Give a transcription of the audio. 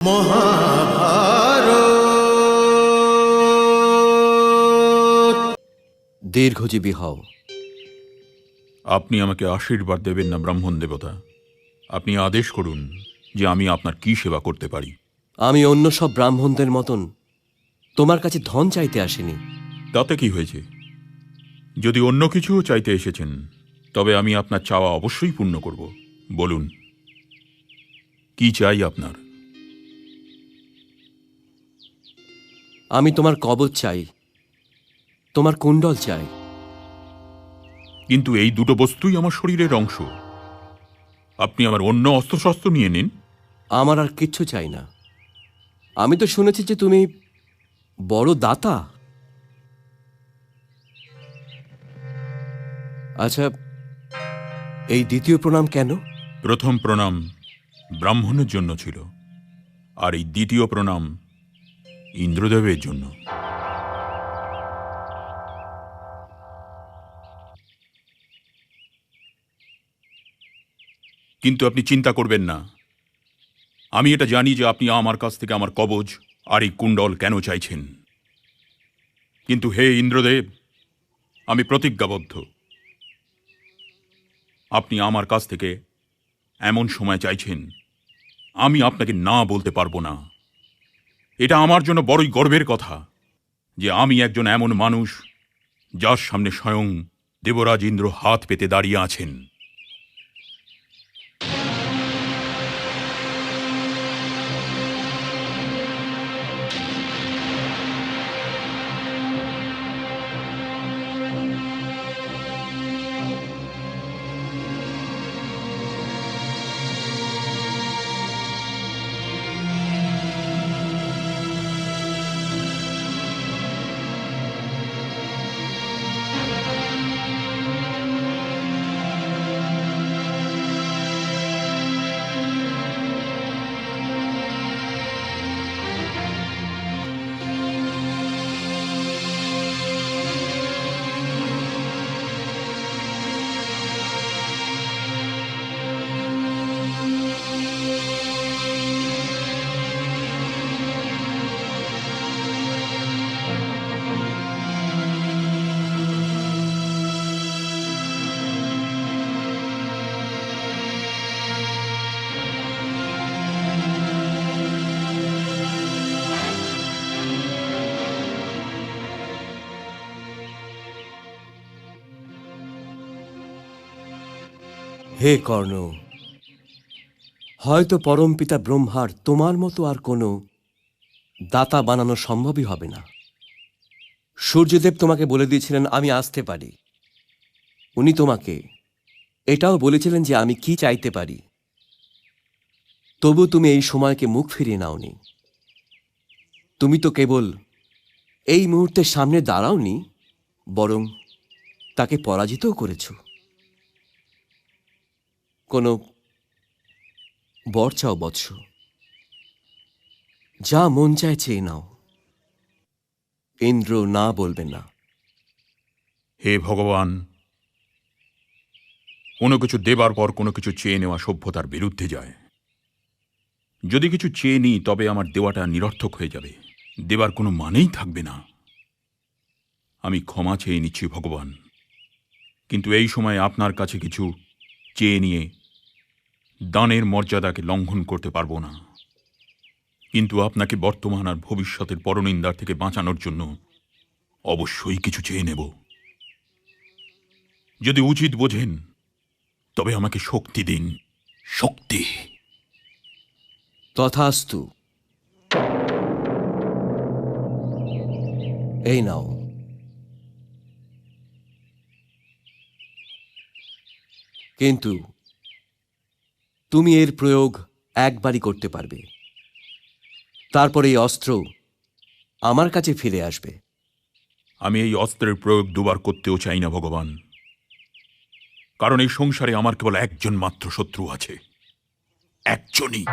মহাভারত। দীর্ঘজীবী হও। আপনি আমাকে আশীর্বাদ দেবেন না ব্রাহ্মণ দেবতা? আপনি আদেশ করুন যে আমি আপনার কি সেবা করতে পারি। আমি অন্য সব ব্রাহ্মণদের মতন তোমার কাছে ধন চাইতে আসিনি। তাতে কি হয়েছে? যদি অন্য কিছুও চাইতে এসেছেন তবে আমি আপনার চাওয়া অবশ্যই পূর্ণ করব। বলুন, কি চাই আপনার? আমি তোমার কবচ চাই, তোমার কুণ্ডল চাই। কিন্তু এই দুটো বস্তুই আমার শরীরের অংশ। আপনি আমার অন্য অস্ত্রশস্ত্র নিয়ে নিন। আমার আর কিচ্ছু চাই না। আমি তো শুনেছি যে তুমি বড় দাতা। আচ্ছা, এই দ্বিতীয় প্রণাম কেন? প্রথম প্রণাম ব্রাহ্মণের জন্য ছিল, আর এই দ্বিতীয় প্রণাম ইন্দ্রদেবের জন্য। কিন্তু আপনি চিন্তা করবেন না। আমি এটা জানি যে আপনি আমার কাছ থেকে আমার কবচ আর এই কুণ্ডল কেন চাইছেন। কিন্তু হে ইন্দ্রদেব, আমি প্রতিজ্ঞাবদ্ধ। আপনি আমার কাছ থেকে এমন সময় চাইছেন আমি আপনাকে না বলতে পারবো না। এটা আমার জন্য বড়ই গর্বের কথা যে আমি একজন এমন মানুষ যার সামনে স্বয়ং দেবরাজ ইন্দ্র হাত পেতে দাঁড়িয়ে আছেন। হে কর্ণ, হয়তো পরমপিতা ব্রহ্মার তোমার মতো আর কোনো দাতা বানানো সম্ভবই হবে না। সূর্যদেব তোমাকে বলে দিয়েছিলেন আমি আসতে পারি। উনি তোমাকে এটাও বলেছিলেন যে আমি কি চাইতে পারি। তবু তুমি এই সময়কে মুখ ফিরিয়ে নাওনি। তুমি তো কেবল এই মুহূর্তের সামনে দাঁড়াওনি, বরং তাকে পরাজিতও করেছ। কোনো বর চাও বৎস, যা মন চায় চেয়ে নাও। ইন্দ্র না বলবেন না। হে ভগবান, কোনো কিছু দেবার পর কোনো কিছু চেয়ে নেওয়া সভ্যতার বিরুদ্ধে যায়। যদি কিছু চেয়ে নিই তবে আমার দেওয়াটা নিরর্থক হয়ে যাবে, দেবার কোনো মানেই থাকবে না। আমি ক্ষমা চেয়ে নিচ্ছি ভগবান, কিন্তু এই সময় আপনার কাছে কিছু চেয়ে নিয়ে দানের মর্যাদাকে লঙ্ঘন করতে পারবো না। কিন্তু আপনাকে বর্তমান আর ভবিষ্যতের পরনিন্দার থেকে বাঁচানোর জন্য অবশ্যই কিছু চেয়ে নেব। যদি উচিত বোঝেন তবে আমাকে শক্তি দিন, শক্তি। তথাস্তু। এই নাও। কিন্তু তুমি এর প্রয়োগ একবারই করতে পারবে, তারপর এই অস্ত্র আমার কাছে ফিরে আসবে। আমি এই অস্ত্রের প্রয়োগ দুবার করতেও চাই না ভগবান, কারণ এই সংসারে আমার কেবল একজন মাত্র শত্রু আছে, একজনই।